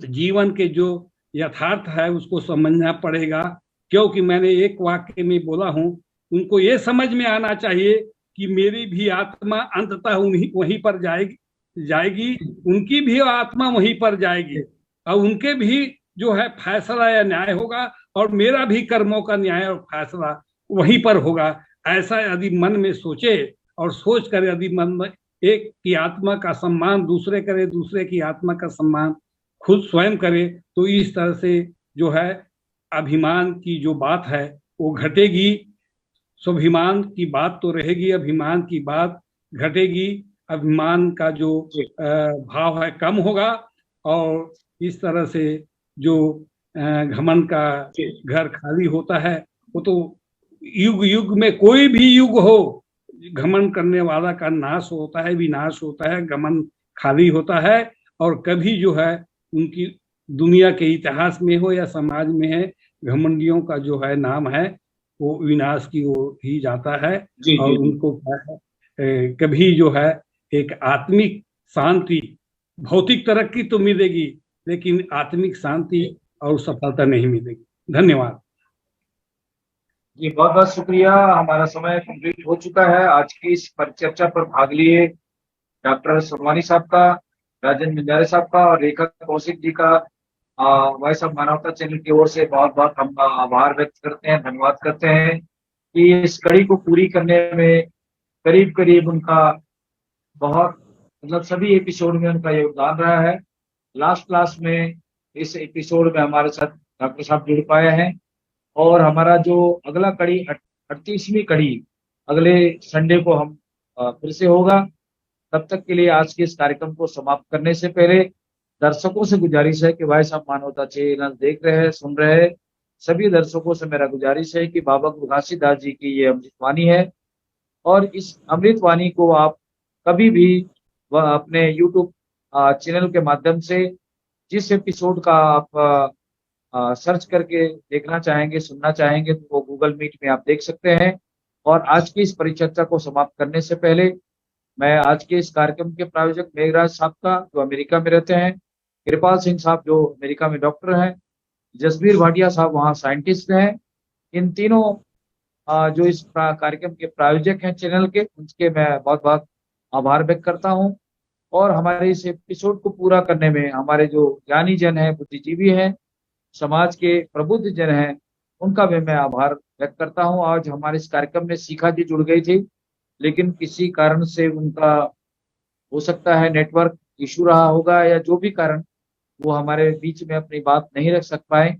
जीवन के जो यथार्थ है उसको समझना पड़ेगा। क्योंकि मैंने एक वाक्य में बोला हूं, उनको ये समझ में आना चाहिए कि मेरी भी आत्मा अंततः वहीं पर जाएगी, उनकी भी आत्मा वहीं पर जाएगी, और उनके भी जो है फैसला या न्याय होगा, और मेरा भी कर्मों का न्याय और फैसला वहीं पर होगा। ऐसा यदि मन में सोचे और सोच कर यदि मन में एक की आत्मा का सम्मान दूसरे करे, दूसरे की आत्मा का सम्मान खुद स्वयं करे, तो इस तरह से जो है अभिमान की जो बात है वो घटेगी। स्वाभिमान की बात तो रहेगी, अभिमान की बात घटेगी। अभिमान का जो भाव है कम होगा, और इस तरह से जो घमंड का घर खाली होता है, वो तो युग युग में कोई भी युग हो, घमंड करने वाला का नाश होता है, विनाश होता है, घमंड खाली होता है। और कभी जो है उनकी दुनिया के इतिहास में हो या समाज में है, घमंडियों का जो है नाम है वो विनाश की ओर ही जाता है। और उनको कभी जो है एक आत्मिक शांति, भौतिक तरक्की तो मिलेगी, लेकिन आत्मिक शांति और सफलता नहीं मिलेगी। धन्यवाद जी, बहुत बहुत शुक्रिया। हमारा समय कंप्लीट हो चुका है। आज की इस परिचर्चा पर भाग लिए डॉक्टर सोनवानी साहब का, राजेंद्र बंजारे साहब का और रेखा कौशिक जी का वॉइस ऑफ मानवता चैनल की ओर से बहुत बहुत हम आभार व्यक्त करते हैं, धन्यवाद करते हैं कि इस कड़ी को पूरी करने में करीब करीब उनका बहुत मतलब सभी एपिसोड में उनका योगदान रहा है। लास्ट में इस एपिसोड में हमारे साथ डॉक्टर साहब जुड़ पाए हैं और हमारा जो अगला कड़ी 38वीं कड़ी अगले संडे को हम फिर से होगा। तब तक के लिए आज के इस कार्यक्रम को समाप्त करने से पहले दर्शकों से गुजारिश है कि वॉइस ऑफ मानवता चैनल देख रहे हैं, सुन रहे हैं, सभी दर्शकों से मेरा गुजारिश है कि बाबा गुरु घासीदास जी की ये अमृतवाणी है और इस अमृतवाणी को आप कभी भी वह अपने यूट्यूब चैनल के माध्यम से जिस एपिसोड का आप सर्च करके देखना चाहेंगे, सुनना चाहेंगे तो वो गूगल मीट में आप देख सकते हैं। और आज की इस परिचर्चा को समाप्त करने से पहले मैं आज के इस कार्यक्रम के प्रायोजक मेघराज साहब का, जो अमेरिका में रहते हैं, कृपाल सिंह साहब जो अमेरिका में डॉक्टर हैं, जसबीर भाटिया साहब वहाँ साइंटिस्ट हैं, इन तीनों जो इस कार्यक्रम के प्रायोजक हैं चैनल के, उनके मैं बहुत बहुत आभार व्यक्त करता हूँ। और हमारे इस एपिसोड को पूरा करने में हमारे जो ज्ञानी जन हैं, बुद्धिजीवी हैं, समाज के प्रबुद्ध जन हैं, उनका भी मैं आभार व्यक्त करता हूँ। आज हमारे इस कार्यक्रम में शिखा जी जुड़ गई थी, लेकिन किसी कारण से उनका हो सकता है नेटवर्क इशू रहा होगा या जो भी कारण, वो हमारे बीच में अपनी बात नहीं रख सक पाए,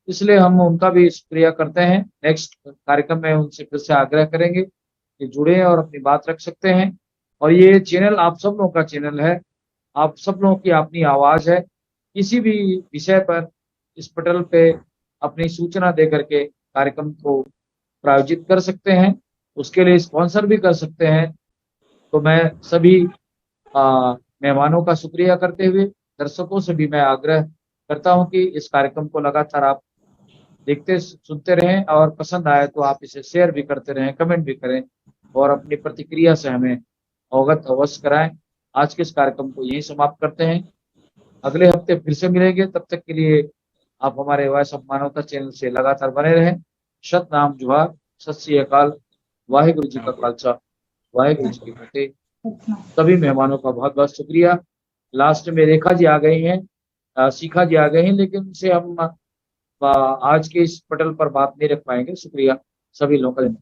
इसलिए हम उनका भी शुक्रिया करते हैं। नेक्स्ट कार्यक्रम में उनसे फिर से आग्रह करेंगे कि जुड़े और अपनी बात रख सकते हैं। और ये चैनल आप सब लोगों का चैनल है, आप सब लोगों की अपनी आवाज है। किसी भी विषय पर इस पटल पे अपनी सूचना दे करके कार्यक्रम को प्रायोजित कर सकते हैं, उसके लिए स्पॉन्सर भी कर सकते हैं। तो मैं सभी मेहमानों का शुक्रिया करते हुए दर्शकों से भी मैं आग्रह करता हूं कि इस कार्यक्रम को लगातार आप देखते सुनते रहें और पसंद आए तो आप इसे शेयर भी करते रहें, कमेंट भी करें और अपनी प्रतिक्रिया से हमें अवगत अवश्य कराएं। आज के इस कार्यक्रम को यहीं समाप्त करते हैं, अगले हफ्ते फिर से मिलेंगे। तब तक के लिए आप हमारे वॉइस ऑफ मानवता चैनल से लगातार बने रहें। सतनाम जुहार, सत श्री अकाल, वाहिगुरु जी का खालसा, वाहिगुरु जी की फतेह। सभी मेहमानों का बहुत बहुत शुक्रिया। लास्ट में रेखा जी आ गई हैं, शिखा जी आ गई हैं, लेकिन उनसे हम आज के इस पटल पर बात नहीं रख पाएंगे। शुक्रिया सभी लोगों का।